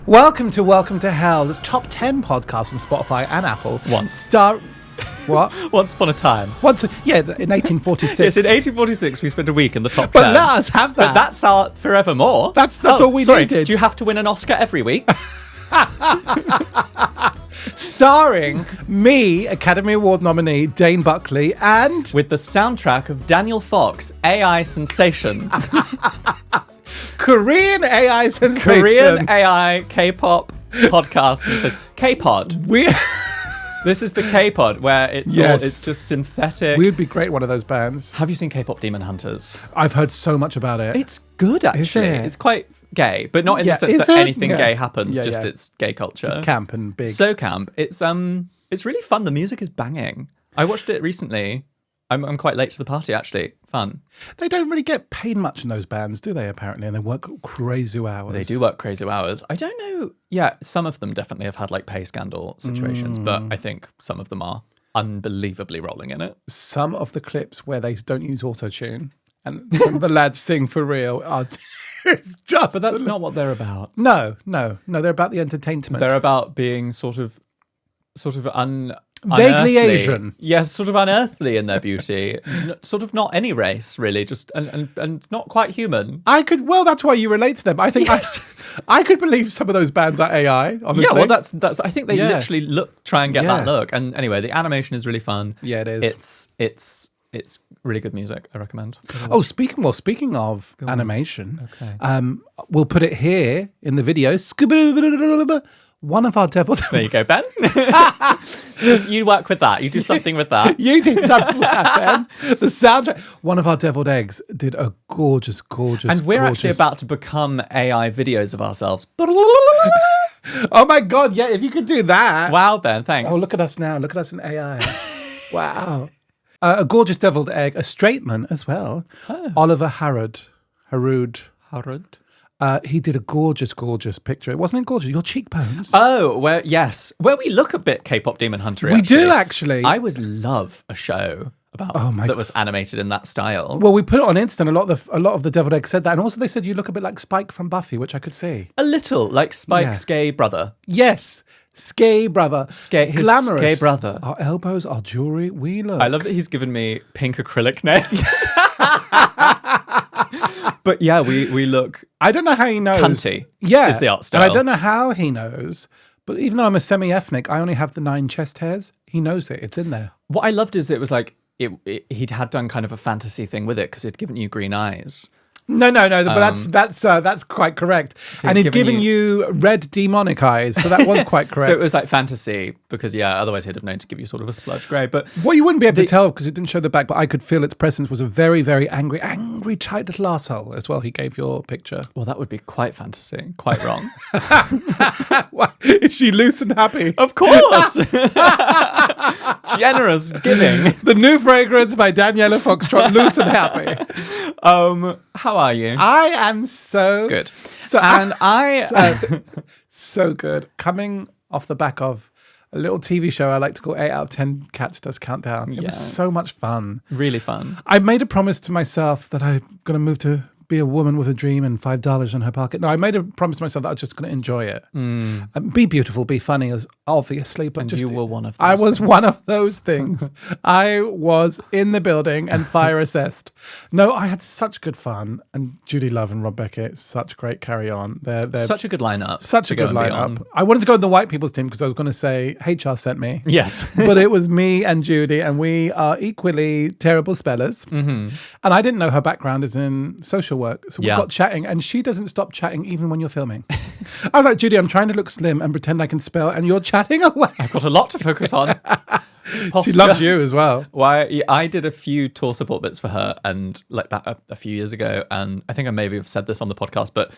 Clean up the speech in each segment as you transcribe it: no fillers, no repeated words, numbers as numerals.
Welcome to Hell, the top 10 podcast on Spotify and Apple. What? Once upon a time. In 1846. Yes, in 1846 we spent a week in the top 10. But let us have that. But that's our forevermore. That's all we needed. Do you have to win an Oscar every week? Starring me, Academy Award nominee Dane Buckley, and... with the soundtrack of Daniel Fox, AI sensation. Korean AI sensation. Korean AI K-pop podcast. K-pod. This is the K-pod where it's just synthetic. We would be great one of those bands. Have you seen K-pop Demon Hunters? I've heard so much about it. It's good, actually. Is it? It's quite gay, but not in the sense that anything gay happens. It's gay culture. It's camp and big. So camp. It's really fun. The music is banging. I watched it recently. I'm quite late to the party, actually. Fun. They don't really get paid much in those bands, do they, apparently? And they work crazy hours. They do work crazy hours. I don't know. Yeah, some of them definitely have had like pay scandal situations, but I think some of them are unbelievably rolling in it. Some of the clips where they don't use auto-tune and some of the lads sing for real are... It's just... But that's not what they're about. No. They're about the entertainment. They're about being sort of vaguely unearthly. Asian. Yes, sort of unearthly in their beauty. Sort of not any race, really, just and not quite human. That's why you relate to them. I think I could believe some of those bands are AI, honestly. Yeah, well, that's. I think they literally try and get that look. And anyway, the animation is really fun. Yeah, it is. It's really good music. I recommend. Oh, speaking of animation, okay. We'll put it here in the video. One of our devil... There you go, Ben. Just you work with that. You do something with that. You did something with that, Ben. The soundtrack. One of our deviled eggs did a gorgeous. And we're actually about to become AI videos of ourselves. Oh my God, yeah, if you could do that. Wow, Ben, thanks. Oh, look at us now. Look at us in AI. Wow. A gorgeous deviled egg, a straight man as well. Oh. Oliver Harrod. He did a gorgeous picture. It wasn't it gorgeous? Your cheekbones. Oh, where we look a bit K-pop Demon Hunter. We do actually. I would love a show about that was animated in that style. Well, we put it on Insta, and a lot of the deviled egg said that, and also they said you look a bit like Spike from Buffy, which I could see. A little like Spike's gay brother. Yes. Gay brother. His glamorous. gay brother. Our elbows, our jewelry, we look. I love that he's given me pink acrylic nails. But yeah, we look... I don't know how he knows. Cunty is the art style. And I don't know how he knows, but even though I'm a semi-ethnic, I only have the 9 chest hairs. He knows it. It's in there. What I loved is that it was like, he'd had done kind of a fantasy thing with it because he'd given you green eyes. No, but that's quite correct. So and he'd given you red demonic eyes, so that was quite correct. So it was like fantasy, because otherwise he'd have known to give you sort of a sludge grey. But what you wouldn't be able to tell because it didn't show the back, but I could feel its presence was a very, very angry, tight little arsehole as well. He gave your picture. Well, that would be quite fantasy, quite wrong. Is she loose and happy? Of course. Generous giving. The new fragrance by Daniela Foxtrot, loose and happy. How are you? I am so good. So good. Coming off the back of a little TV show I like to call 8 out of 10 Cats Does Countdown. It was so much fun. Really fun. I made a promise to myself that I'm going to move to be a woman with a dream and $5 in her pocket. No, I made a promise to myself that I was just going to enjoy it. Be beautiful, be funny, as obviously. But you were one of those I was one of those things. I was in the building and fire assessed. No, I had such good fun. And Judy Love and Rob Beckett, such great carry on. They're such a good lineup. Such a good lineup. I wanted to go to the white people's team because I was going to say HR sent me. Yes. But it was me and Judy, and we are equally terrible spellers. Mm-hmm. And I didn't know her background is in social work. So we got chatting, and she doesn't stop chatting even when you're filming. I was like, Judy, I'm trying to look slim and pretend I can spell, and you're chatting away. I've got a lot to focus on. She loves you as well. Why? I did a few tour support bits for her, and like back a few years ago, and I think I maybe have said this on the podcast, but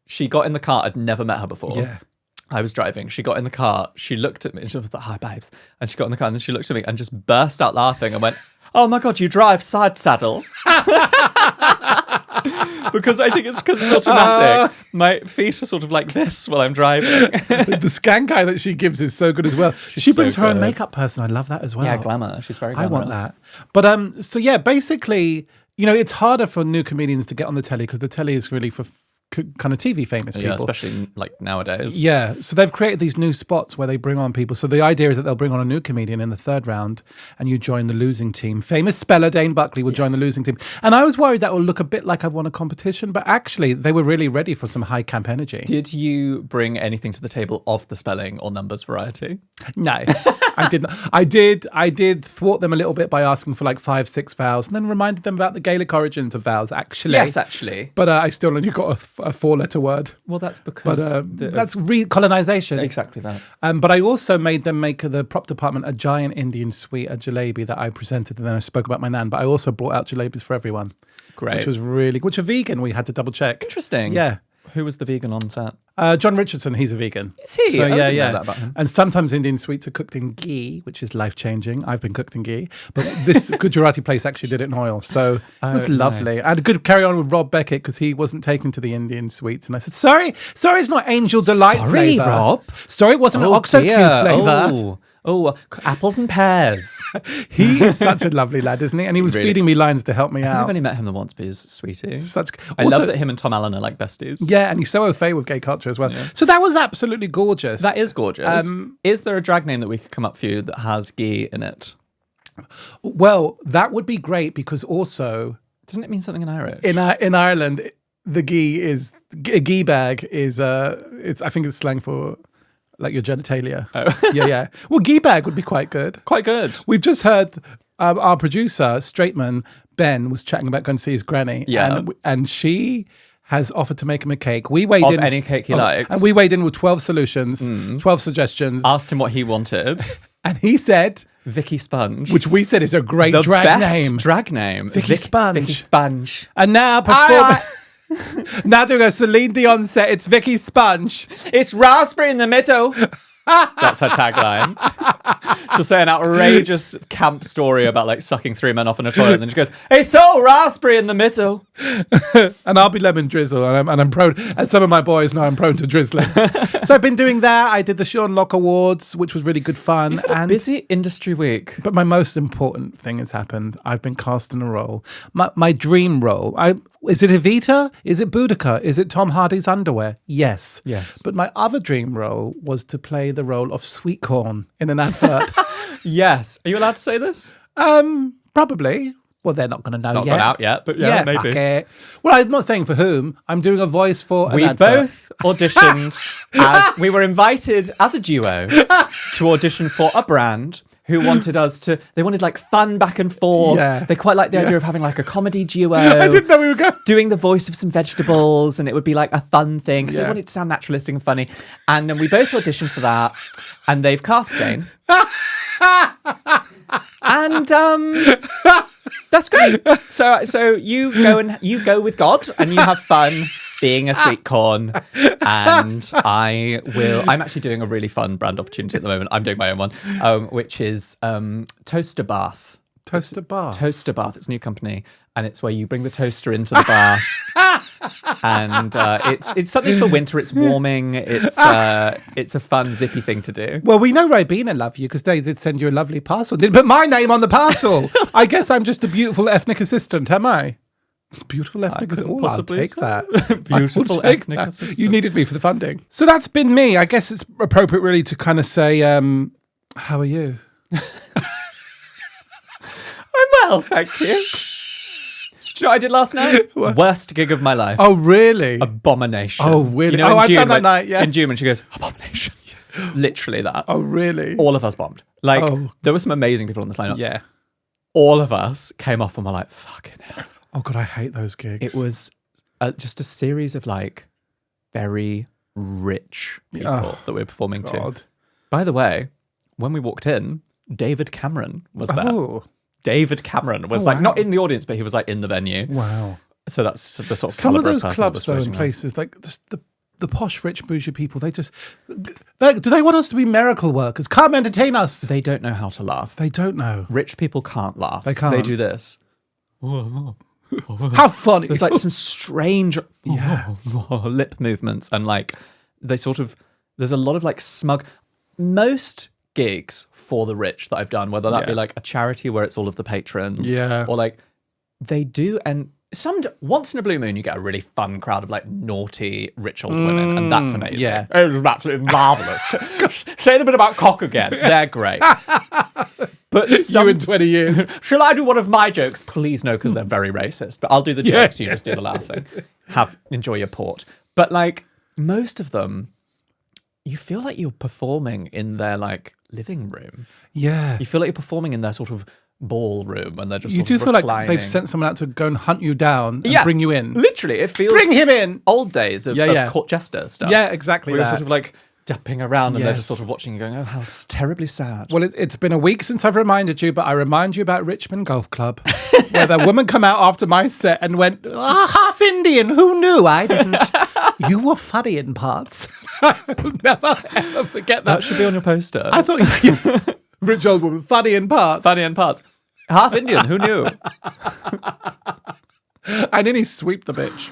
she got in the car. I'd never met her before. Yeah. I was driving. She got in the car. She looked at me, and she was like, "Hi, babes." And she got in the car, and then she looked at me and just burst out laughing and went, "Oh my God, you drive side saddle." Because I think it's because it's automatic. My feet are sort of like this while I'm driving. The scan guy that she gives is so good as well. She brings her own makeup person. I love that as well. Yeah, glamour. She's very glamorous. I want that. But so yeah, basically, it's harder for new comedians to get on the telly because the telly is really for kind of TV famous people. Yeah, especially like nowadays. Yeah, so they've created these new spots where they bring on people. So the idea is that they'll bring on a new comedian in the third round and you join the losing team. Famous speller Dane Buckley will join the losing team. And I was worried that will look a bit like I won a competition, but actually they were really ready for some high camp energy. Did you bring anything to the table of the spelling or numbers variety? No, I didn't. I did thwart them a little bit by asking for like 5-6 vowels and then reminded them about the Gaelic origins of vowels, actually. Yes, actually. But I still only got a 4-letter word. Well, that's because... that's recolonization. Exactly that. But I also made them make the prop department a giant Indian sweet, a jalebi that I presented, and then I spoke about my nan. But I also brought out jalebis for everyone. Great. Which are vegan. We had to double check. Interesting. Yeah. Who was the vegan on set? John Richardson, he's a vegan. Is he? So, I didn't know that about him. And sometimes Indian sweets are cooked in ghee, which is life-changing. I've been cooked in ghee. But this Gujarati place actually did it in oil. So it was lovely. Nice. I had a good carry on with Rob Beckett because he wasn't taken to the Indian sweets. And I said, sorry, it's not Angel Delight flavour. Sorry, Rob. Sorry, it wasn't OXO cube flavour. Oh, apples and pears. He is such a lovely lad, isn't he? And he was feeding me lines to help me out. I've only met him the once, but he's sweetie. I Also, love that him and Tom Allen are like besties. Yeah, and he's so au fait with gay culture as well. Yeah. So that was absolutely gorgeous. That is gorgeous. Is there a drag name that we could come up for you that has ghee in it? Well, that would be great because also... Doesn't it mean something in Irish? In Ireland, the ghee is... A ghee bag is... I think it's slang for... like your genitalia. Oh. Yeah. Well, ghee bag would be quite good. Quite good. We've just heard our producer, Straightman, Ben, was chatting about going to see his granny. Yeah. And she has offered to make him a cake. We weighed in... any cake he likes. And we weighed in with 12 solutions, 12 suggestions. Asked him what he wanted. And he said... Vicky Sponge. Which we said is a great the drag best name. drag name. Vicky Sponge. Vicky Sponge. And now now doing a Celine Dion set, it's Vicky Sponge. It's raspberry in the middle. That's her tagline. She'll say an outrageous camp story about like sucking 3 men off in a toilet, and then she goes, "It's so raspberry in the middle." And I'll be lemon drizzle, and I'm prone. And some of my boys know I'm prone to drizzling. So I've been doing that. I did the Sean Locke Awards, which was really good fun. You've had a busy industry week. But my most important thing has happened. I've been cast in a role. My dream role. Is it Evita? Is it Boudica? Is it Tom Hardy's underwear? Yes. But my other dream role was to play the role of sweetcorn in an advert. Yes. Are you allowed to say this? Probably. Well, they're not going to know Not yet. gone out yet, but yeah, maybe. Fuck it. Well, I'm not saying for whom. I'm doing a voice for an advert. both auditioned as... We were invited as a duo to audition for a brand who wanted us to... They wanted like fun back and forth. Yeah. They quite liked the idea of having like a comedy duo. I didn't know we were going... Doing the voice of some vegetables, and it would be like a fun thing. So they wanted to sound naturalistic and funny. And then we both auditioned for that. And they've cast Dane. And that's great. So you go with God and you have fun being a sweet corn, and I'm actually doing a really fun brand opportunity at the moment. I'm doing my own one, which is Toaster Bath. Toaster Bath. Toaster Bath. It's a new company, and it's where you bring the toaster into the bath. And it's something for winter. It's warming. It's a fun, zippy thing to do. Well, we know Ribena love you because they did send you a lovely parcel. Didn't put my name on the parcel. I guess I'm just a beautiful ethnic assistant, am I? Beautiful ethnic assistant. I'll take that. Beautiful ethnic assistant. You needed me for the funding. So that's been me. I guess it's appropriate really to kind of say, how are you? I'm well, thank you. Do you know what I did last night? What? Worst gig of my life. Oh, really? Abomination. Oh, really? You know, I've done that night, yeah. In June, when she goes, abomination. Literally that. Oh, really? All of us bombed. Like, there were some amazing people on this lineup. Yeah. All of us came off and were like, fucking hell. Oh, God, I hate those gigs. It was just a series of, like, very rich people that we were performing to. By the way, when we walked in, David Cameron was there. Oh. David Cameron was like not in the audience, but he was like in the venue. Wow. So that's the sort of some of caliber those of clubs though in places like just the posh rich bougie people. Do they want us to be miracle workers? Come entertain us. They don't know how to laugh. They don't know. Rich people can't laugh. They can't. They do this. How funny. There's like some strange lip movements, and like they sort of there's a lot of like smug. Most gigs for the rich that I've done, whether that be like a charity where it's all of the patrons, or like they do, and once in a blue moon, you get a really fun crowd of like naughty rich old women, and that's amazing. yeah. It was absolutely marvelous. Say the bit about cock again. They're great. But You in 20 years. Shall I do one of my jokes? Please no, because they're very racist. But I'll do the jokes. You just do the laughing. Enjoy your port. But like most of them, you feel like you're performing in their like living room. Yeah. You feel like you're performing in their sort of ballroom, and they're just. You sort do of feel reclining. like they've sent someone out to go and hunt you down and bring you in. Literally, it feels. Bring him in. Old days of court jester stuff. Yeah, exactly. Where you're sort of like dapping around, and they're just Yes. sort of watching you, going, "Oh, how terribly sad." Well, it's been a week since I've reminded you, but I remind you about Richmond Golf Club, where the woman come out after my set and went, half Indian, who knew? I didn't. You were funny in parts. I'll never, ever forget that. That should be on your poster. I thought, rich old woman, funny in parts. Funny in parts. Half Indian, who knew? I nearly sweep the bitch.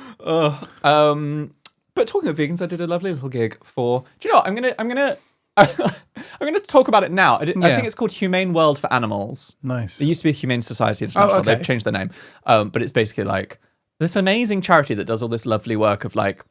But talking of vegans, I did a lovely little gig for. Do you know what? I'm gonna talk about it now. I think it's called Humane World for Animals. Nice. It used to be Humane Society International. okay. They've changed their name, but it's basically like this amazing charity that does all this lovely work of like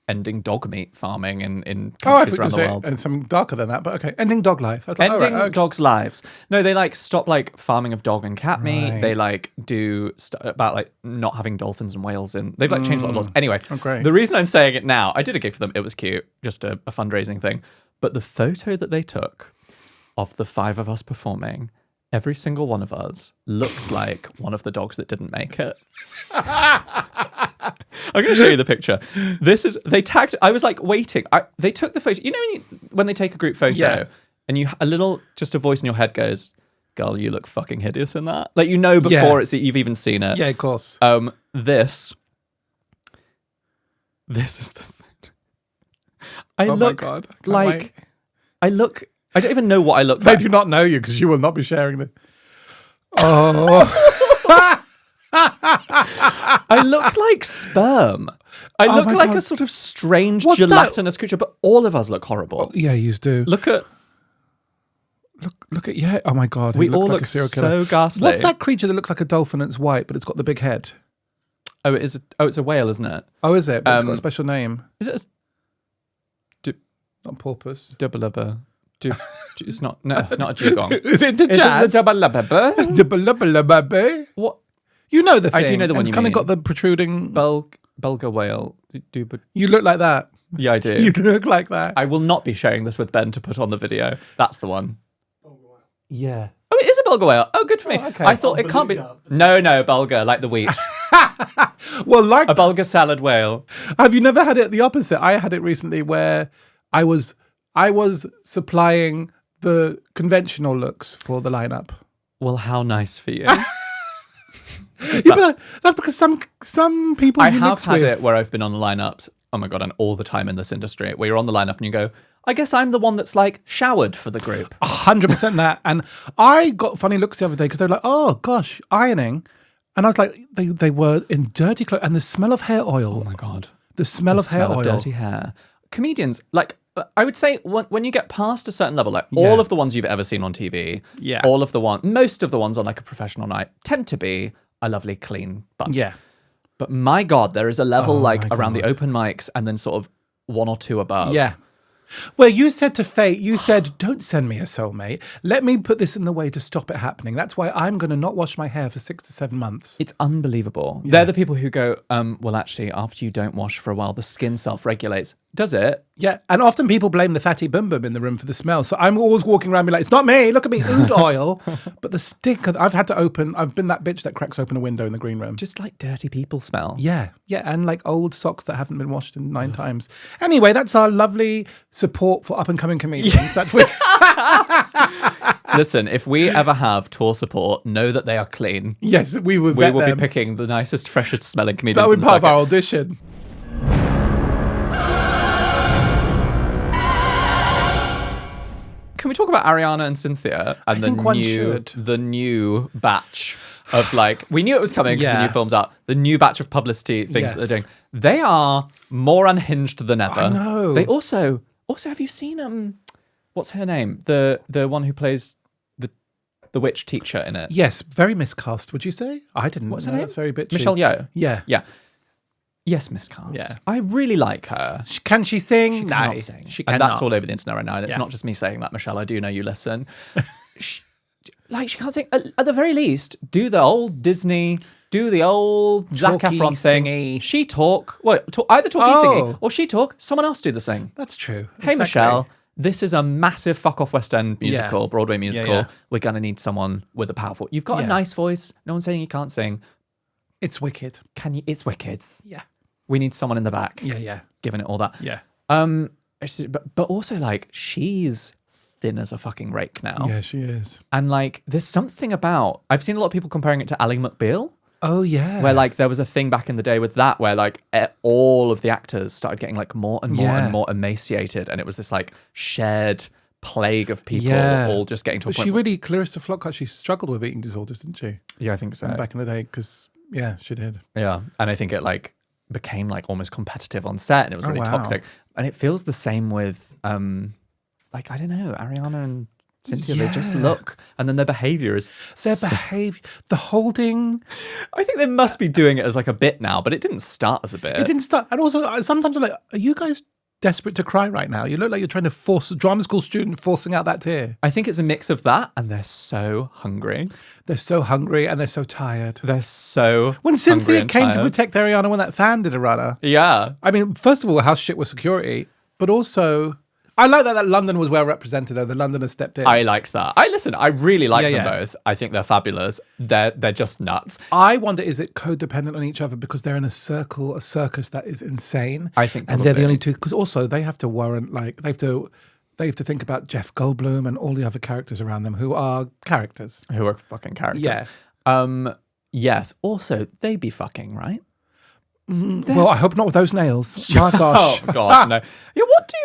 ending dog meat farming in countries around the world. And some darker than that, but okay. Ending dog life. I was like, Ending all right, okay. dogs' lives. No, they like stop like farming of dog and cat meat. Right. They like do about like not having dolphins and whales in. They've like changed a lot of laws. Anyway, great. the reason I'm saying it now, I did a gig for them. It was cute, just a fundraising thing. But the photo that they took of the 5 of us performing, every single one of us looks like one of the dogs that didn't make it. I'm going to show you the picture. They tagged, I was like waiting. They took the photo. You know when they take a group photo and just a voice in your head goes, girl, you look fucking hideous in that. Like, you know, before you've even seen it. Yeah, of course. This is the photo. Oh my God. Can't wait. I don't even know what I look They like. do not know you because you will not be sharing this. Oh. I look like sperm. I look my like God. a sort of strange What's that? gelatinous creature, but all of us look horrible. Yeah, you do. Look at Oh my God. we he looks all like look a serial killer. so ghastly. What's that creature that looks like a dolphin and it's white, but it's got the big head? Oh, it's a whale, isn't it? Oh, is it? But it's got a special name. Is it Not porpoise. double-lubber? It's not a dugong. Is it the Is jazz? it the double-lubber? Double-lubber-lubber. What? You know the thing. I do know the one It's you kind of mean. got the protruding. Bulga whale. You look like that. Yeah, I do. You look like that. I will not be sharing this with Ben to put on the video. That's the one. Yeah. Oh, it is a bulga whale. Oh, good for me. okay. I thought it can't be. No, bulga, like the wheat. Well, like, A bulga salad whale. have you never had it the opposite? I had it recently where I was supplying the conventional looks for the lineup. Well, how nice for you. Yeah, but that's because some people I you have mix had with, it where I've been on the lineups. Oh my God, and all the time in this industry, where you're on the lineup and you go, I guess I'm the one that's like showered for the group. 100% that. And I got funny looks the other day because they were like, oh gosh, ironing. And I was like, they were in dirty clothes and the smell of hair oil. Oh my God. The smell of hair Smell oil. of dirty hair. Comedians, like, I would say when you get past a certain level, like all of the ones you've ever seen on TV, most of the ones on like a professional night tend to be a lovely clean bunch. Yeah. But my God, there is a level around the open mics and then sort of 1 or 2 above. Yeah. Well, you said to Fate, you said, don't send me a soulmate. Let me put this in the way to stop it happening. That's why I'm going to not wash my hair for 6 to 7 months. It's unbelievable. They're the people who go, well, actually, after you don't wash for a while, the skin self-regulates. Does it? Yeah. And often people blame the fatty bum bum in the room for the smell. So I'm always walking around being like, it's not me. Look at me. Oud oil. But the stink, I've been that bitch that cracks open a window in the green room. Just like dirty people smell. Yeah. Yeah. And like old socks that haven't been washed in 9 times. Anyway, that's our lovely support for up and coming comedians. That's Listen, if we ever have tour support, know that they are clean. Yes, we will. We will be picking the nicest, freshest smelling comedians. That would in be the part of circuit. our audition. Can we talk about Ariana and Cynthia and the new batch of like, we knew it was coming because the new film's out, the new batch of publicity things that they're doing. They are more unhinged than ever. I know. They also have you seen what's her name? The one who plays the witch teacher in it. Yes, very miscast, would you say? I didn't. What's her know. name? That's very bitchy. Michelle Yeoh. Yeah. Yeah. Yes, miscast. Yeah. I really like her. Can she sing? She cannot sing. She and cannot. that's all over the internet right now. And it's Yeah. not just me saying that, Michelle. I do know you listen. she can't sing. At the very least, do the old Disney, do the old Zac Talky, Efron thing. singy. She talk. Well, either talky singy or she talk. Someone else do the sing. That's true. Hey, Exactly. Michelle. This is a massive fuck off West End musical, Yeah. Broadway musical. Yeah. We're gonna need someone with a powerful. You've got a Yeah. nice voice. No one's saying you can't sing. It's wicked. Can you? It's wicked. Yeah. We need someone in the back. Yeah. Giving it all that. Yeah. But also like she's thin as a fucking rake now. Yeah, she is. And like there's something about I've seen a lot of people comparing it to Ally McBeal, Oh, yeah. where like there was a thing back in the day with that where like all of the actors started getting like more and more and more emaciated, and it was this like shared plague of people all just getting to a But point. she really, Clarissa Flockhart, she struggled with eating disorders, didn't she? Yeah, I think so. Back in the day, because, yeah, she did. Yeah, and I think it like became like almost competitive on set, and it was really toxic. And it feels the same with like I don't know, Ariana and Cynthia. They just look, and then their behavior is the holding. I think they must be doing it as like a bit now, but it didn't start as a bit. It didn't start. And also, sometimes I'm like, are you guys desperate to cry right now? You look like you're trying to force a drama school student forcing out that tear. I think it's a mix of that, and they're so hungry. They're so hungry and they're so tired. They're so When Cynthia hungry came and to tired. protect Ariana when that fan did a runner, Yeah. I mean, first of all, how shit was security, but also, I like that London was well represented though. The Londoners stepped in. I liked that. I really like them Yeah. both. I think they're fabulous. They're just nuts. I wonder, is it codependent on each other because they're in a circus that is insane? I think and they're the probably. only two. Because also they have to warrant, like they have to think about Jeff Goldblum and all the other characters around them who are characters. Who are fucking characters. Yeah. Yes. Also, they be fucking, right? Well, I hope not with those nails. My gosh. Oh God, no. Yeah, what do?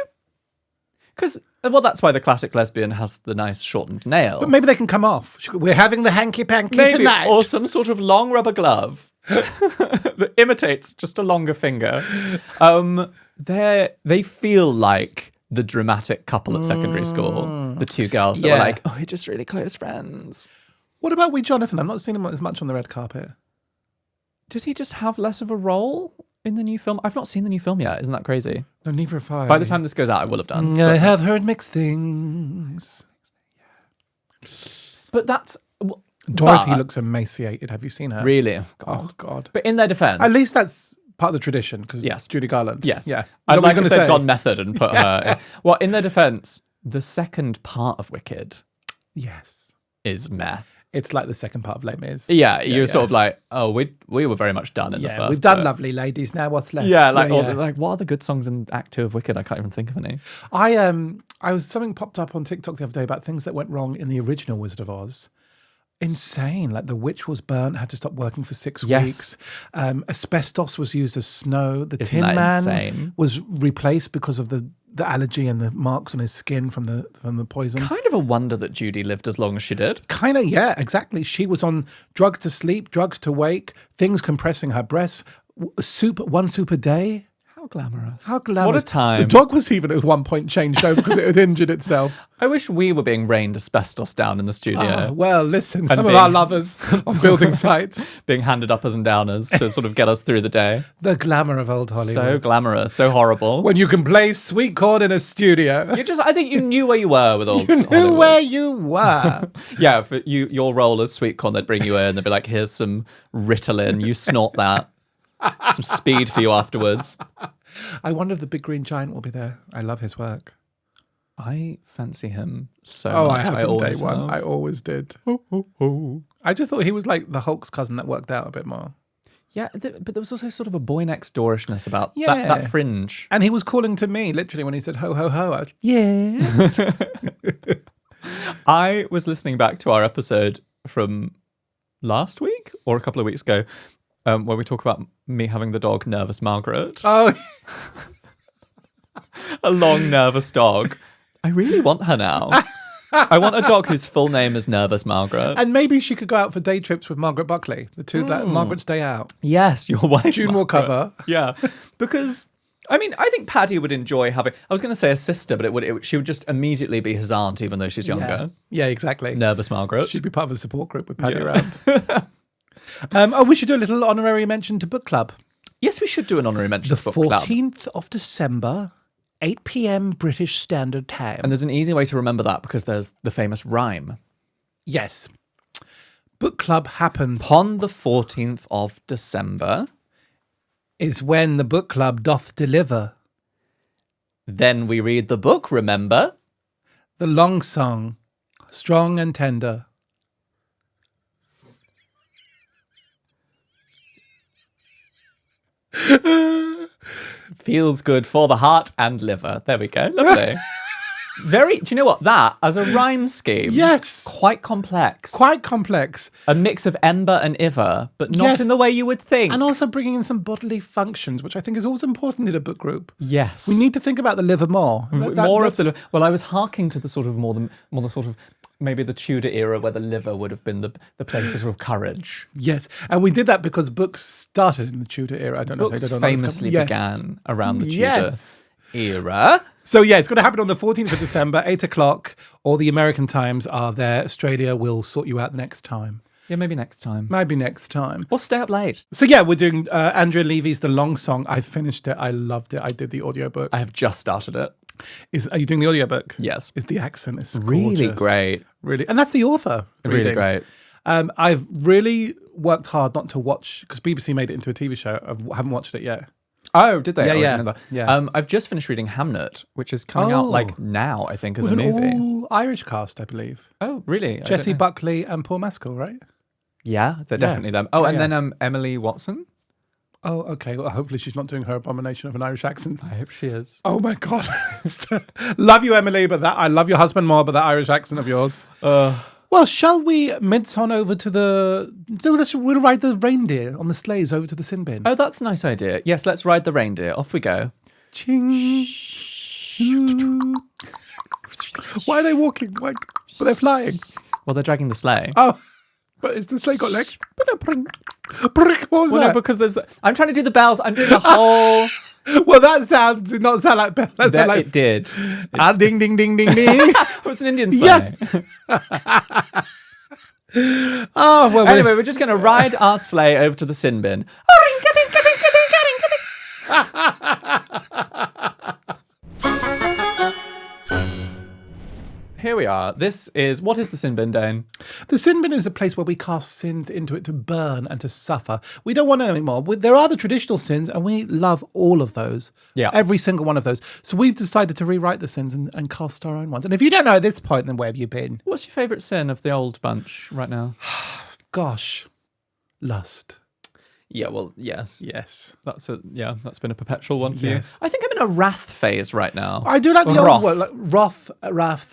Because that's why the classic lesbian has the nice shortened nail. But maybe they can come off. We're having the hanky panky Maybe, tonight. or some sort of long rubber glove that imitates just a longer finger. They feel like the dramatic couple at secondary school. The two girls that were like, oh, we're just really close friends. What about Wee Jonathan? I'm not seeing him as much on the red carpet. Does he just have less of a role in the new film? I've not seen the new film yet. Isn't that crazy? No, neither have I. By the time this goes out, I will have done. I have heard mixed things. But that's... Dorothy looks emaciated. Have you seen her? Really? Oh, God. But in their defense... At least that's part of the tradition, because Yes. it's Judy Garland. Yes. Yeah. I'd Is that what like you're if gonna they'd say? gone method and put her... Well, in their defense, the second part of Wicked Yes. is meh. It's like the second part of Les Mis. Yeah, you're sort of like, oh, we were very much done in the first. We've done bit. Lovely Ladies. Now what's left? Yeah, like what are the good songs in Act 2 of Wicked? I can't even think of any. Something popped up on TikTok the other day about things that went wrong in the original Wizard of Oz. Insane. Like the witch was burnt, had to stop working for 6 weeks. Asbestos was used as snow. The Tin Man insane? was replaced because of the allergy and the marks on his skin from the poison. Kind of a wonder that Judy lived as long as she did. Kind of, yeah, exactly. She was on drugs to sleep, drugs to wake, things compressing her breasts, one soup a day. How glamorous. How glamorous. What a time. The dog was even at one point changed over because it had injured itself. I wish we were being rained asbestos down in the studio. Oh, well, listen, some of our lovers on building sites. Being handed uppers and downers to sort of get us through the day. The glamour of old Hollywood. So glamorous, so horrible. When you can play Sweetcorn in a studio. I think you knew where you were with old You knew where you were. Yeah, for your role as Sweetcorn, they'd bring you in, they'd be like, here's some Ritalin, you snort that. Some speed for you afterwards. I wonder if the Big Green Giant will be there. I love his work. I fancy him so Oh, much. I have from day always one. have. I always did. I just thought he was like the Hulk's cousin that worked out a bit more. Yeah, but there was also sort of a boy next doorishness about Yeah. that fringe. And he was calling to me, literally, when he said, ho, ho, ho. I was, yes. I was listening back to our episode from last week or a couple of weeks ago, where we talk about me having the dog Nervous Margaret. Oh, A long, nervous dog. I really want her now. I want a dog whose full name is Nervous Margaret. and maybe she could go out for day trips with Margaret Buckley. The two, Margaret's Day Out. Yes, your wife. June will Margaret. cover. Yeah, because I mean, I think Paddy would enjoy having. I was going to say a sister, but she would just immediately be his aunt, even though she's younger. Yeah, exactly. Nervous Margaret. She'd be part of a support group with Paddy around. We should do a little honorary mention to book club. Yes, we should do an honorary mention to book club. The 14th of December, 8 p.m. British Standard Time. And there's an easy way to remember that because there's the famous rhyme. Yes. Book club happens upon the 14th of December. Is when the book club doth deliver. Then we read the book, remember? The long song, strong and tender. Feels good for the heart and liver. There we go. Lovely. Do you know what? That, as a rhyme scheme, yes, quite complex. Quite complex. A mix of ember and iver, but not in the way you would think. And also bringing in some bodily functions, which I think is always important in a book group. Yes. We need to think about the liver more. More of the liver. Well, I was harking to the sort of more the sort of maybe the Tudor era where the liver would have been the place for sort of courage. Yes. And we did that because books started in the Tudor era. I don't know if they don't famously began around the Tudor era. So yeah, it's going to happen on the 14th of December, 8 o'clock. All the American times are there. Australia will sort you out next time. Yeah, maybe next time. Maybe next time. Or stay up late. So yeah, we're doing Andrea Levy's The Long Song. I finished it. I loved it. I did the audiobook. I have just started it. Are you doing the audiobook? Yes. The accent is really gorgeous. Great. Really. And that's the author. Really great. I've really worked hard not to watch, because BBC made it into a TV show. I haven't watched it yet. Oh, did they? Yeah. I've just finished reading Hamnet, which is coming out like now, I think, as a movie. An all-Irish cast, I believe. Oh, really? Jessie Buckley and Paul Mescal, right? Yeah, they're definitely them. Oh, and then Emily Watson. Oh, okay. Well, hopefully she's not doing her abomination of an Irish accent. I hope she is. Oh my God. Love you, Emily, but I love your husband more, but that Irish accent of yours. Well, shall we mince on over to we'll ride the reindeer on the sleighs over to the Sinbin. Oh, that's a nice idea. Yes, let's ride the reindeer. Off we go. Ching. Why are they walking? But they're flying. Well, they're dragging the sleigh. Oh, but is the sleigh got legs? What was that? No, because I'm trying to do the bells. I'm doing the whole... Well, that did not sound like bells. That like... It did. Ding, ding, ding, ding, ding. It was an Indian sleigh. Yes. Anyway, we're just going to ride our sleigh over to the Sinbin. Here we are. What is the Sinbin, Dane? The Sinbin is a place where we cast sins into it to burn and to suffer. We don't want them anymore. There are the traditional sins, and we love all of those. Yeah. Every single one of those. So we've decided to rewrite the sins and cast our own ones. And if you don't know at this point, then where have you been? What's your favourite sin of the old bunch right now? Gosh. Lust. Yeah, well, yes. That's been a perpetual one for you. I think I'm in a wrath phase right now. I do like the old word, like wrath,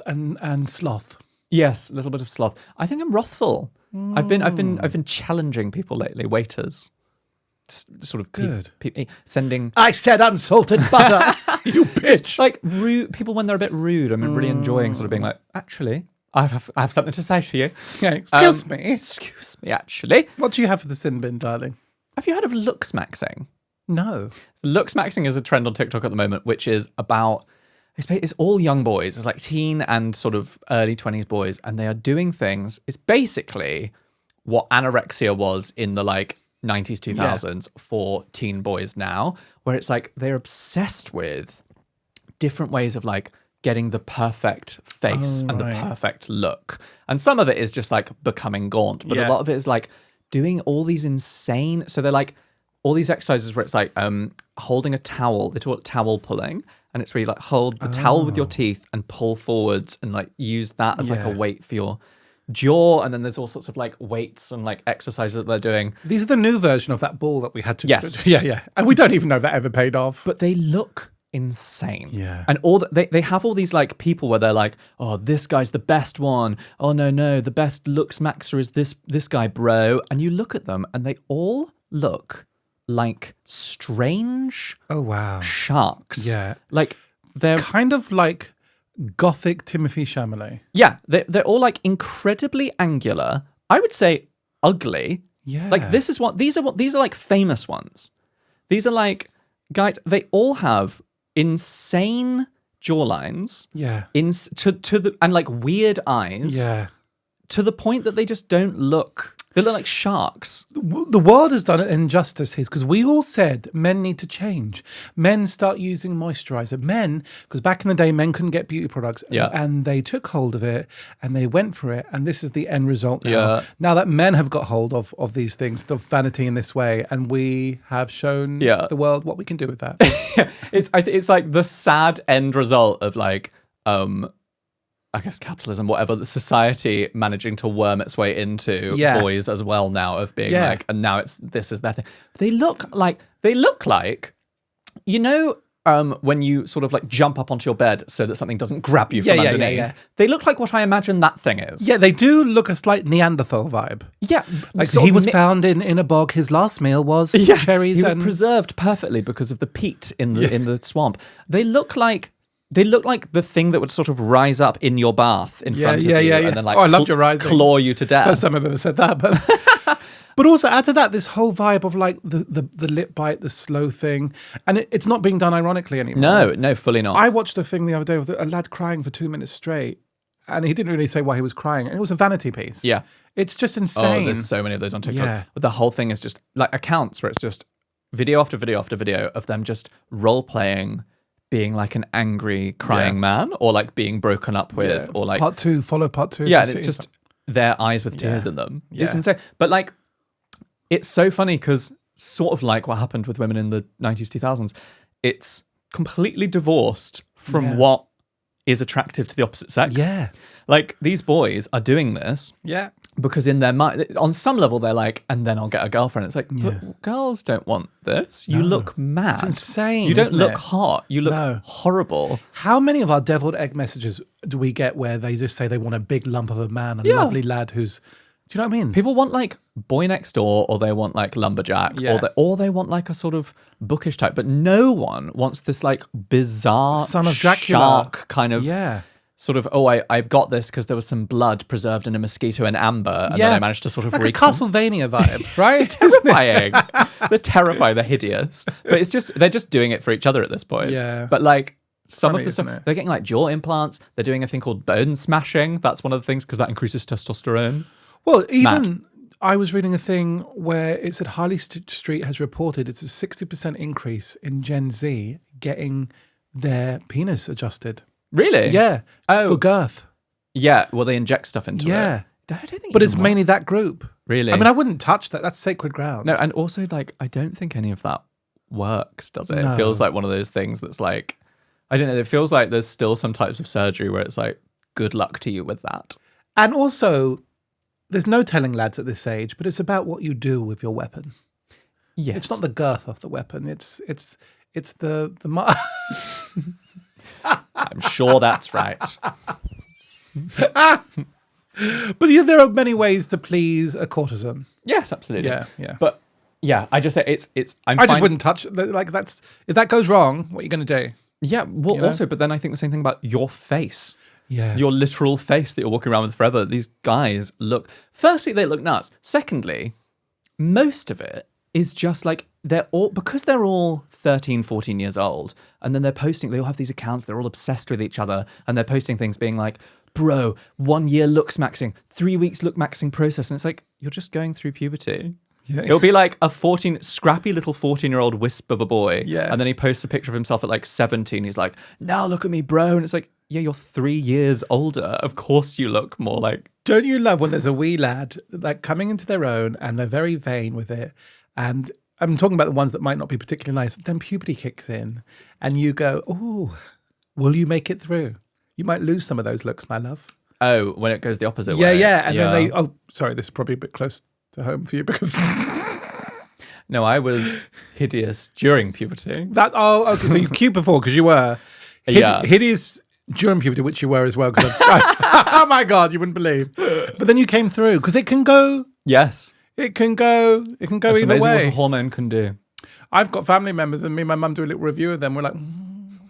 and sloth. Yes, a little bit of sloth. I think I'm wrathful. I've been challenging people lately, waiters. Sort of good. Sending. I said unsalted butter. You bitch. Just like rude people when they're a bit rude. I'm really enjoying sort of being like, actually, I have something to say to you. Yeah, excuse me, actually. What do you have for the Sinbin, darling? Have you heard of looksmaxing? No. Looksmaxing is a trend on TikTok at the moment, which is about, it's all young boys. It's like teen and sort of early 20s boys, and they are doing things. It's basically what anorexia was in the like 90s, 2000s for teen boys now, where it's like they're obsessed with different ways of like getting the perfect face and the perfect look. And some of it is just like becoming gaunt, but a lot of it is like doing all these insane, so they're like all these exercises where it's like holding a towel, they call it towel pulling, and it's where you like hold the towel with your teeth and pull forwards and like use that as like a weight for your jaw. And then there's all sorts of like weights and like exercises that they're doing. These are the new version of that ball that we had to. Yes. Yeah. And we don't even know if that ever paid off. But they look insane. Yeah. And they have all these like people where they're like, oh, this guy's the best one. Oh no, the best looks maxer is this guy, bro. And you look at them and they all look like strange sharks. Yeah. Like they're kind of like gothic Timothée Chalamet. Yeah. They're all like incredibly angular. I would say ugly. Yeah. Like these are like famous ones. These are like guys, they all have insane jawlines. Yeah. And like weird eyes. Yeah. To the point that they just don't look. They look like sharks. The world has done an injustice here because we all said men need to change. Men start using moisturizer. Men, because back in the day, men couldn't get beauty products. And they took hold of it and they went for it. And this is the end result now. Yeah. Now that men have got hold of these things, the vanity in this way, and we have shown the world what we can do with that. It's like the sad end result of like, I guess capitalism, whatever, the society managing to worm its way into boys as well now of being like, and now this is their thing. They look like, you know, when you sort of like jump up onto your bed so that something doesn't grab you from underneath. Yeah. They look like what I imagine that thing is. Yeah, they do look a slight Neanderthal vibe. Yeah. Like he was found in a bog. His last meal was cherries. He was preserved perfectly because of the peat in the swamp. They look like the thing that would sort of rise up in your bath in front of you and then like I loved your rising. Claw you to death. First time I've ever said that. But also add to that this whole vibe of like the lip bite, the slow thing. And it's not being done ironically anymore. No, fully not. I watched a thing the other day with a lad crying for 2 minutes straight. And he didn't really say why he was crying. And it was a vanity piece. Yeah. It's just insane. Oh, there's so many of those on TikTok. Yeah. But the whole thing is just like accounts where it's just video after video after video of them just role-playing being like an angry crying man or like being broken up with or like follow part two. Yeah, and it's just their eyes with tears in them. Yeah. It's insane. But like, it's so funny because sort of like what happened with women in the 90s, 2000s, it's completely divorced from what is attractive to the opposite sex. Yeah. Like these boys are doing this. Yeah. Because in their mind, on some level, they're like, and then I'll get a girlfriend. It's like, but girls don't want this. You look mad. It's insane. You don't look hot. You look horrible. How many of our deviled egg messages do we get where they just say they want a big lump of a man, a lovely lad who's, do you know what I mean? People want like boy next door, or they want like lumberjack, or they want like a sort of bookish type. But no one wants this like bizarre son of Dracula shark kind of. Yeah. Sort of, I've got this because there was some blood preserved in a mosquito in amber, and then I managed to sort of like a Castlevania vibe, right? Terrifying. They're terrifying. They're hideous. But it's just they're just doing it for each other at this point. Yeah. But like some of the stuff, they're getting like jaw implants. They're doing a thing called bone smashing. That's one of the things because that increases testosterone. Well, even I was reading a thing where it said Harley Street has reported it's a 60% increase in Gen Z getting their penis adjusted. Really? Yeah. For girth. Yeah. Well, they inject stuff into it. Yeah. I don't think but it's mainly that group. Really? I mean, I wouldn't touch that. That's sacred ground. No, and also, like, I don't think any of that works, does it? No. It feels like one of those things that's like, I don't know, it feels like there's still some types of surgery where it's like, good luck to you with that. And also, there's no telling lads at this age, but it's about what you do with your weapon. Yes. It's not the girth of the weapon. It's the I'm sure that's right. But there are many ways to please a courtesan. Yes, absolutely. Yeah. But yeah, I just say it's. I just wouldn't touch like that's if that goes wrong. What are you going to do? Yeah. Well, also, but then I think the same thing about your face. Yeah. Your literal face that you're walking around with forever. These guys look. Firstly, they look nuts. Secondly, most of it is just like they're all 13, 14 years old, and then they all have these accounts, they're all obsessed with each other, and they're posting things being like, bro, 1 year looks maxing, 3 weeks look maxing process, and it's like, you're just going through puberty. Yeah. It'll be like a scrappy little 14-year-old wisp of a boy, and then he posts a picture of himself at like 17, he's like, now look at me, bro, and it's like, yeah, you're 3 years older, of course you look more like... Don't you love when there's a wee lad like coming into their own, and they're very vain with it, and I'm talking about the ones that might not be particularly nice. Then puberty kicks in and you go, oh, will you make it through? You might lose some of those looks, my love. Oh, when it goes the opposite way. Yeah. And then sorry, this is probably a bit close to home for you because... No, I was hideous during puberty. Okay. So you cute before because you were hideous during puberty, which you were as well. Oh my God, you wouldn't believe. But then you came through because it can go... Yes. It can go either way. What a hormone can do. I've got family members, and me and my mum do a little review of them. We're like,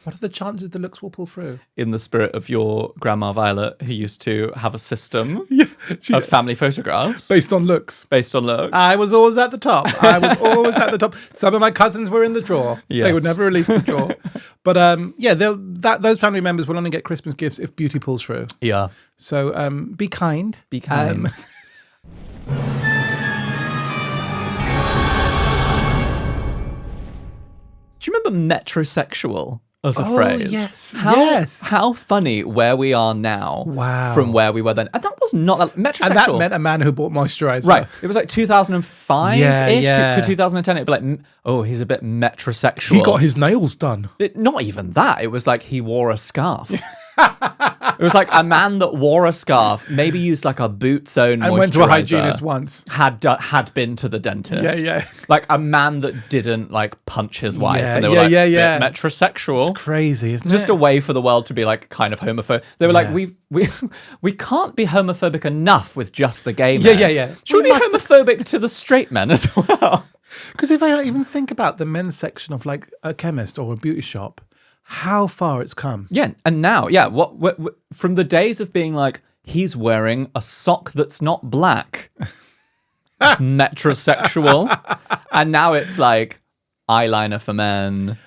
What are the chances the looks will pull through? In the spirit of your grandma Violet, who used to have a system She- of family photographs Based on looks. based on looks. I was always at the top. Some of my cousins were in the drawer. They Yes. would never release the drawer. But those family members will only get Christmas gifts if beauty pulls through. Yeah. So be kind. Be kind. Do you remember metrosexual as a phrase? Yes. How funny where we are now from where we were then. And that was not that metrosexual. And that meant a man who bought moisturizer. Right. It was like 2005-ish Yeah. to 2010. It'd be like, oh, he's a bit metrosexual. He got his nails done. Not even that. It was like he wore a scarf. It was like a man that wore a scarf, maybe used like a Boots own And moisturizer. went to a hygienist once. Had been to the dentist. Yeah. Like a man that didn't like punch his wife. Yeah, And they were yeah. bit metrosexual. It's crazy, isn't it? Just a way for the world to be like kind of homophobic. They were like, we can't be homophobic enough with just the gay men. Yeah. Should we be homophobic to the straight men as well? Because if I even think about the men's section of like a chemist or a beauty shop, how far it's come. Yeah, and now, what from the days of being like, he's wearing a sock that's not black, metrosexual, and now it's like eyeliner for men,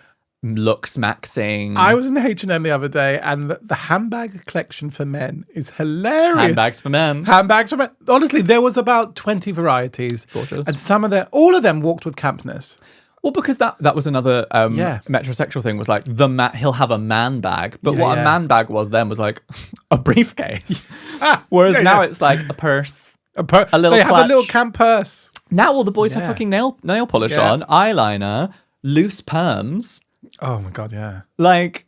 looks maxing. I was in H&M the other day, and the handbag collection for men is hilarious. Handbags for men. Handbags for men. Honestly, there was about 20 varieties. Gorgeous. And all of them walked with campness. Well, because that was another metrosexual thing was like he'll have a man bag, but what a man bag was then was like a briefcase. Whereas now it's like a purse, a little They clutch. have a little camp purse. Now all the boys have fucking nail polish on, eyeliner, loose perms. Oh my God, yeah. Like,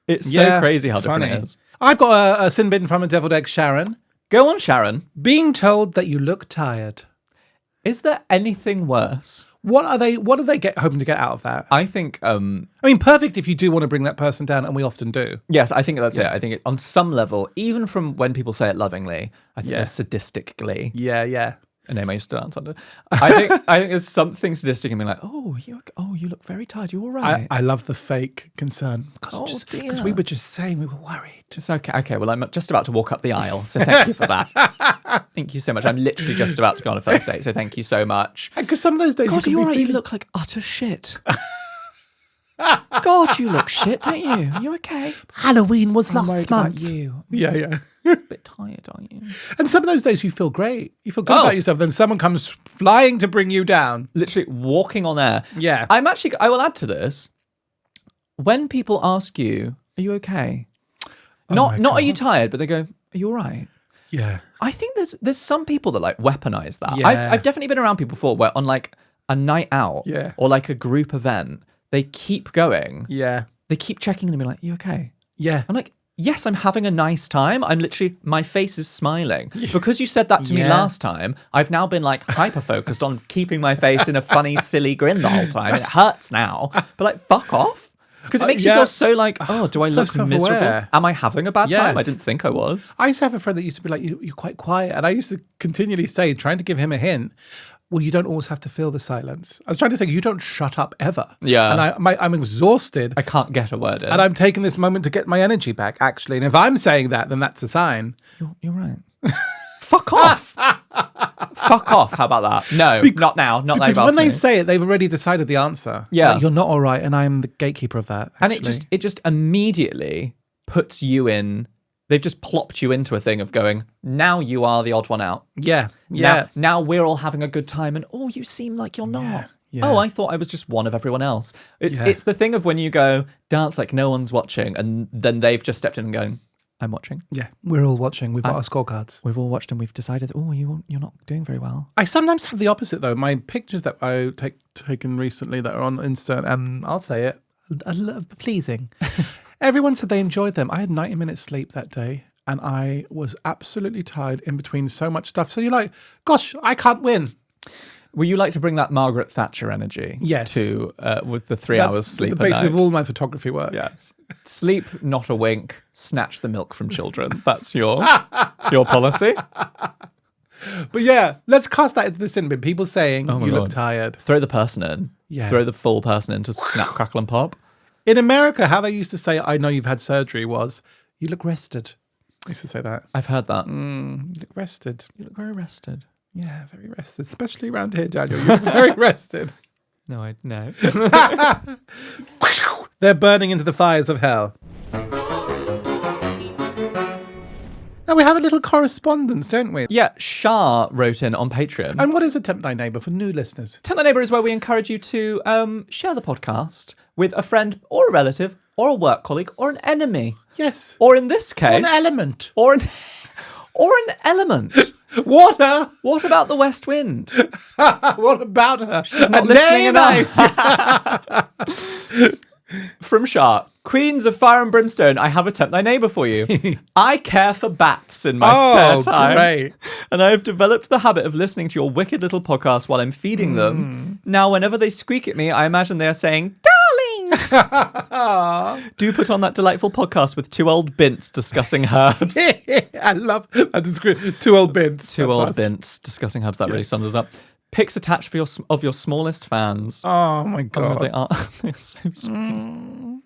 it's so crazy how different funny. it is. I've got a Sinbin from a deviled egg, Sharon. Go on, Sharon. Being told that you look tired. Is there anything worse? What are they hoping to get out of that? I think, I mean, perfect if you do want to bring that person down, and we often do. yes, I think that's it. I think on some level, even from when people say it lovingly, I think there's sadistic glee. Yeah. A name I used to dance under. I think there's something sadistic in being like, oh, you look very tired. You all right? I love the fake concern. Dear. Because we were just saying we were worried. It's okay. Okay, well, I'm just about to walk up the aisle, so thank you for that. Thank you so much. I'm literally just about to go on a first date, so thank you so much. Because some of those days God, you you're can right. be feeling... You look like utter shit. God, you look shit, don't you? You okay? Halloween was I'm last worried month. about you. Yeah. A bit tired, aren't you? And some of those days you feel great. You feel good about yourself. Then someone comes flying to bring you down. Literally walking on air. Yeah. I will add to this. When people ask you, are you okay? Not are you tired, but they go, are you all right? Yeah. I think there's some people that like weaponize that. Yeah. I've definitely been around people before where on like a night out or like a group event, they keep going. Yeah. They keep checking and be like, you okay? Yeah. I'm like, yes, I'm having a nice time. I'm literally, my face is smiling. Because you said that to me last time, I've now been like hyper-focused on keeping my face in a funny, silly grin the whole time. It hurts now. But like, fuck off. Because it makes you feel so like, oh, do I So look self-aware. miserable? Am I having a bad time? I didn't think I was. I used to have a friend that used to be like, you're quite quiet. And I used to continually say, trying to give him a hint, well, you don't always have to feel the silence. I was trying to say, you don't shut up ever. Yeah. And I'm exhausted. I can't get a word in. And I'm taking this moment to get my energy back, actually. And if I'm saying that, then that's a sign. You're right. Fuck off. Fuck off. How about that? No, not now. Not Because now. when they say it, they've already decided the answer. Yeah. Like, you're not all right, and I'm the gatekeeper of that. And actually. it just immediately puts you in. They've just plopped you into a thing of going, now you are the odd one out. Yeah. Now we're all having a good time and, oh, you seem like you're not. Yeah. Oh, I thought I was just one of everyone else. It's the thing of when you go, dance like no one's watching, and then they've just stepped in and going, I'm watching. Yeah. We're all watching. We've got our scorecards. We've all watched and we've decided, oh, you're not doing very well. I sometimes have the opposite, though. My pictures that I taken recently that are on Insta, and I'll say it, a little pleasing. Everyone said they enjoyed them. I had 90 minutes sleep that day, and I was absolutely tired in between so much stuff. So you're like, gosh, I can't win. Will you like to bring that Margaret Thatcher energy to with the 3 hours sleep? The basis of all my photography work. Yes. Sleep, not a wink. Snatch the milk from children. That's your policy. But yeah, let's cast that into the sin bin. People saying you look tired. Throw the person in. Yeah. Throw the full person in to snap, crackle, and pop. In America, how they used to say, I know you've had surgery was, you look rested. I used to say that. I've heard that. You look rested. You look very rested. Yeah, very rested. Especially around here, Daniel. You look very rested. No. They're burning into the fires of hell. Now we have a little correspondence, don't we? Yeah, Shah wrote in on Patreon. And what is a Tempt Thy Neighbour for new listeners? Tempt Thy Neighbour is where we encourage you to share the podcast with a friend or a relative or a work colleague or an enemy. Yes. Or in this case... Or an element. Or an element. Water. What about the West Wind? What about her? She's not listening enough. From Shah. Queens of Fire and Brimstone, I have a Tempt Thy Neighbour for you. I care for bats in my spare time. Great. And I have developed the habit of listening to your wicked little podcast while I'm feeding them. Now, whenever they squeak at me, I imagine they are saying, darling! Do put on that delightful podcast with two old bints discussing herbs. I love that description. Two old bints. Two old bints discussing herbs. That really sums us up. Pics attached for your smallest fans. Oh my God. They are they're so sweet.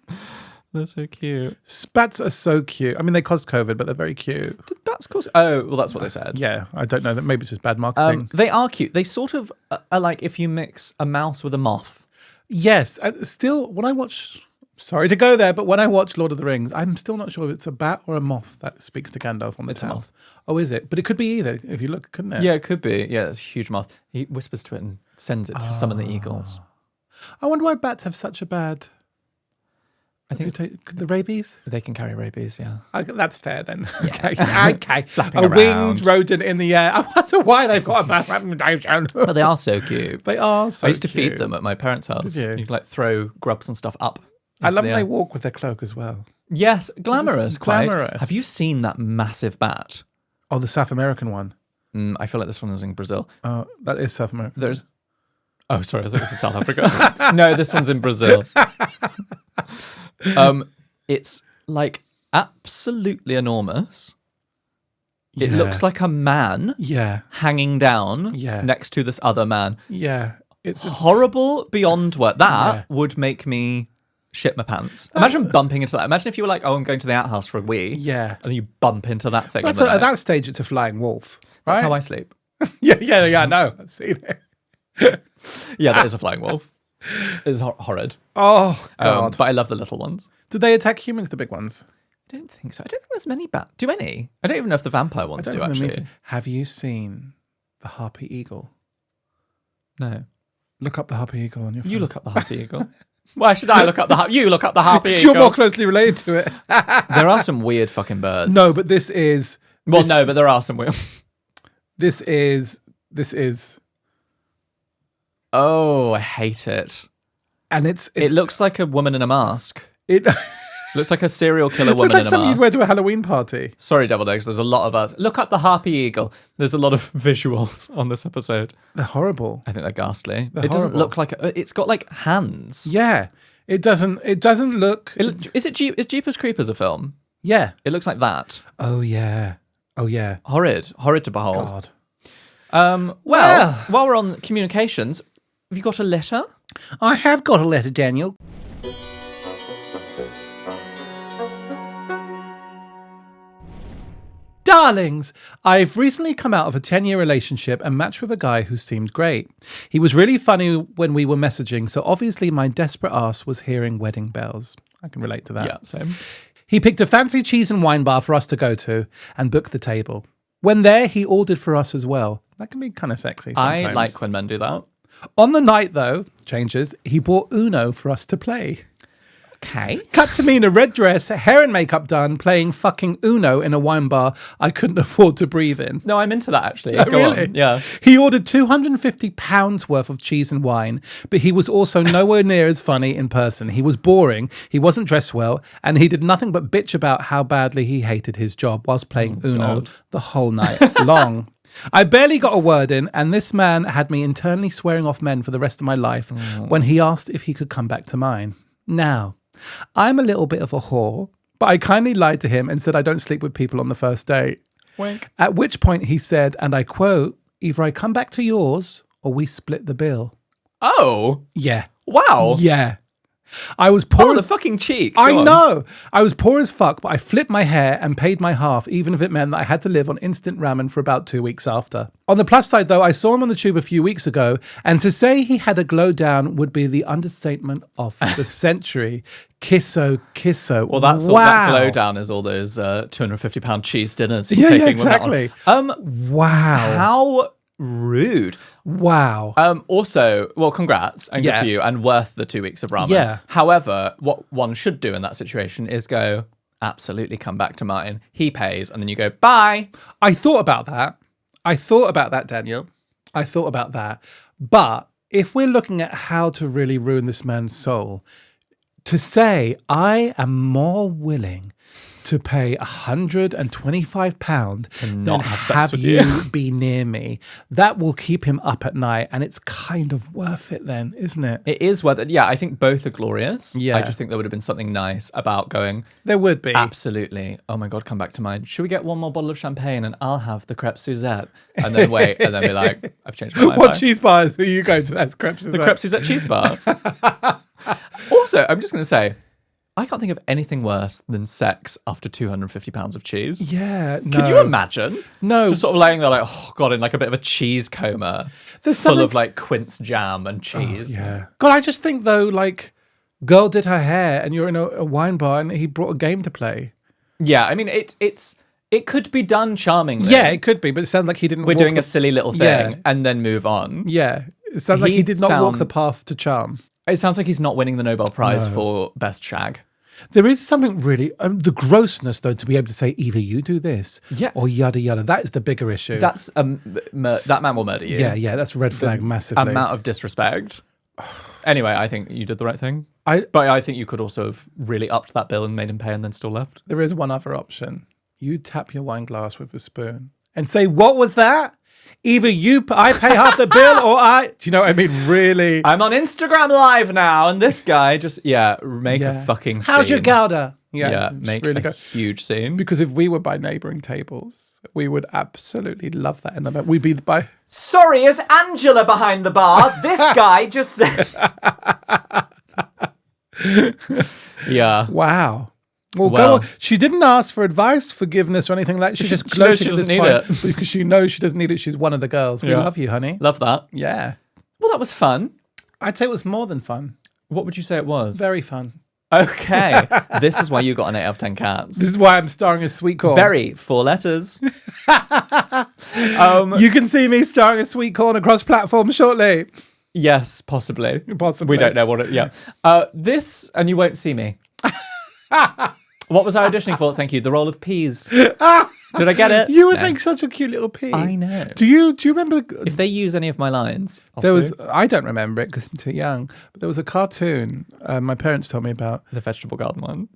They're so cute. Bats are so cute. I mean, they caused COVID, but they're very cute. Did bats cause... Oh, well, that's what they said. Yeah, I don't know. That maybe it's just bad marketing. They are cute. They sort of are like if you mix a mouse with a moth. Yes. Still, when I watch... Sorry to go there, but when I watch Lord of the Rings, I'm still not sure if it's a bat or a moth that speaks to Gandalf on the tower. It's a moth. Oh, is it? But it could be either, if you look, couldn't it? Yeah, it could be. Yeah, it's a huge moth. He whispers to it and sends it to summon the eagles. I wonder why bats have such a bad... I think the rabies? they can carry rabies, yeah. That's fair then. Yeah. Okay. Flapping A around. winged rodent in the air. I wonder why they've got a bad reputation. But they are so cute. They are so I used to cute. feed them at my parents' house. Did you? You could like throw grubs and stuff up. I love the when they air. walk with their cloak as well. Yes, glamorous, quite. Glamorous. Have you seen that massive bat? Oh, the South American one. I feel like this one is in Brazil. That is South American. There's... Oh, sorry, I thought it was in South Africa. No, this one's in Brazil. It's like absolutely enormous. It Yeah. looks like a man hanging down next to this other man. Yeah. It's Horrible beyond what that would make me shit my pants. Imagine bumping into that. Imagine if you were like, oh, I'm going to the outhouse for a wee. Yeah. And then you bump into that thing. At that stage, it's a flying wolf. Right? That's how I sleep. yeah, I know. I've seen it. Yeah, that is a flying wolf. It's horrid. Oh, God. But I love the little ones. Do they attack humans, the big ones? I don't think so. I don't think there's many bats. Do any? I don't even know if the vampire ones do, actually. Have you seen the harpy eagle? No. Look up the harpy eagle on your phone. You look up the harpy eagle. Why should I look up the harpy? You look up the harpy eagle. You're more closely related to it. There are some weird fucking birds. No, but this is... Well, no, but there are some weird... This is... Oh, I hate it. And it looks like a woman in a mask. It looks like a serial killer woman looks like in a something mask. you'd wear to a Halloween party. Sorry, Double Eggs. There's a lot of us. Look up the harpy eagle. There's a lot of visuals on this episode. They're horrible. I think they're ghastly. They're it doesn't horrible. look like... It's got like hands. Yeah. It doesn't look... Is Jeepers Creepers a film? Yeah. It looks like that. Oh, yeah. Horrid to behold. God. Well, while we're on communications, have you got a letter? I have got a letter, Daniel. Darlings, I've recently come out of a 10-year relationship and matched with a guy who seemed great. He was really funny when we were messaging, so obviously my desperate ass was hearing wedding bells. I can relate to that. Yeah, same. He picked a fancy cheese and wine bar for us to go to and booked the table. When there, he ordered for us as well. That can be kind of sexy sometimes. I like when men do that. On the night, though, changes, he bought Uno for us to play. Okay. Cut to me in a red dress, hair and makeup done, playing fucking Uno in a wine bar I couldn't afford to breathe in. No, I'm into that, actually. Oh, Go really? on. Yeah. He ordered £250 worth of cheese and wine, but he was also nowhere near as funny in person. He was boring, he wasn't dressed well, and he did nothing but bitch about how badly he hated his job whilst playing Uno God. the whole night long. I barely got a word in, and this man had me internally swearing off men for the rest of my life when he asked if he could come back to mine. Now, I'm a little bit of a whore, but I kindly lied to him and said I don't sleep with people on the first date. Wink. At which point he said, and I quote, either I come back to yours or we split the bill. Oh. Yeah. Wow. Yeah. I was poor. The fucking cheek. I Go on. know. I was poor as fuck, but I flipped my hair and paid my half, even if it meant that I had to live on instant ramen for about 2 weeks after. On the plus side, though, I saw him on the tube a few weeks ago, and to say he had a glow down would be the understatement of the century. Kisso. Well, that's all that glow down is all those £250 cheese dinners he's taking. Yeah, exactly. Wow. How rude. Wow. Also, well, congrats and good for you and worth the 2 weeks of ramen. Yeah. However, what one should do in that situation is go, absolutely come back to Martin. He pays, and then you go, bye. I thought about that, Daniel. I thought about that. But if we're looking at how to really ruin this man's soul, to say I am more willing to pay £125 to than not have sex with you be near me, that will keep him up at night, and it's kind of worth it then, isn't it? It is worth it. Yeah, I think both are glorious. Yeah. I just think there would have been something nice about going, There would be. absolutely, oh my God, come back to mine. Should we get one more bottle of champagne and I'll have the crepe Suzette? And then wait, and then be like, I've changed my mind. What cheese bars are you going to? That's crepes. The crepe Suzette cheese bar. Also, I'm just going to say, I can't think of anything worse than sex after £250 of cheese. Yeah, no. Can you imagine? No. Just sort of laying there like, oh God, in like a bit of a cheese coma. There's full something... of like quince jam and cheese. Yeah. God, I just think though, like, girl did her hair and you're in a wine bar and he brought a game to play. Yeah, I mean, it could be done charmingly. Yeah, it could be, but it sounds like he didn't We're doing a silly little thing and then move on. Yeah. It sounds like he did not walk the path to charm. It sounds like he's not winning the Nobel Prize for Best Shag. There is something really, the grossness though, to be able to say either you do this or yada yada. That is the bigger issue. That's that man will murder you. Yeah, that's red flag massively. Amount of disrespect. Anyway, I think you did the right thing. But I think you could also have really upped that bill and made him pay and then still left. There is one other option. You tap your wine glass with a spoon and say, "What was that? Either I pay half the bill or I..." Do you know what I mean? Really? I'm on Instagram Live now, and this guy just, make a fucking scene. How's your Gouda? Make really a huge scene. Because if we were by neighbouring tables, we would absolutely love that. And then we'd be by... Sorry, is Angela behind the bar? This guy just said... Yeah. Wow. Well, go on. She didn't ask for advice, forgiveness, or anything like that. She just gloated she doesn't at this need point because she knows she doesn't need it. She's one of the girls. We love you, honey. Love that. Yeah. Well, that was fun. I'd say it was more than fun. What would you say it was? Very fun. Okay. This is why you got an 8 out of 10 cats. This is why I'm starring as Sweetcorn. Very 4 letters. You can see me starring as Sweetcorn across platforms shortly. Yes, possibly. Possibly. We don't know what it... Yeah. This, and you won't see me. What was I auditioning for? Thank you. The role of Peas. Did I get it? You would make such a cute little pea. I know. Do you remember... If they use any of my lines, I don't remember it because I'm too young, but there was a cartoon my parents told me about. The vegetable garden one.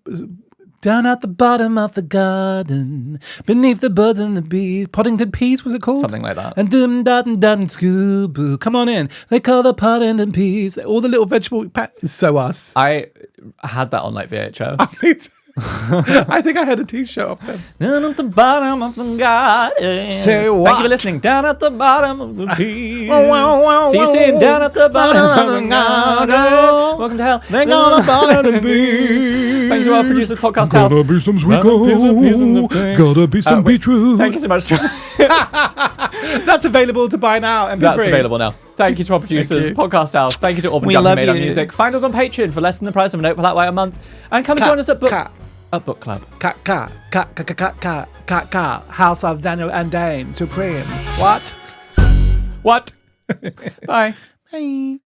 Down at the bottom of the garden, beneath the birds and the bees. Poddington Peas, was it called? Something like that. And dum dum dum scoo-boo. Come on in. They call the Poddington Peas. All the little vegetable... It's so us. I had that on like VHS. I think I had a t-shirt off them. Down at the bottom of the garden. Say what? Thank you for listening. Down at the bottom of the peas. See you soon. Down at the bottom of the garden. Welcome to hell. They're gonna bother the bees. Thanks to our producer, Podcast House. Gotta be some sweetcorn. Gotta be some beetroot. Thank you so much. That's available to buy now and be That's free. available now. Thank you to our producers, Podcast House. Thank you to Auburn Jump who made our music. Find us on Patreon for less than the price of a note for that way a month. And come and join us at Book Club. House of Daniel and Dane. Supreme. What? What? Bye. Bye.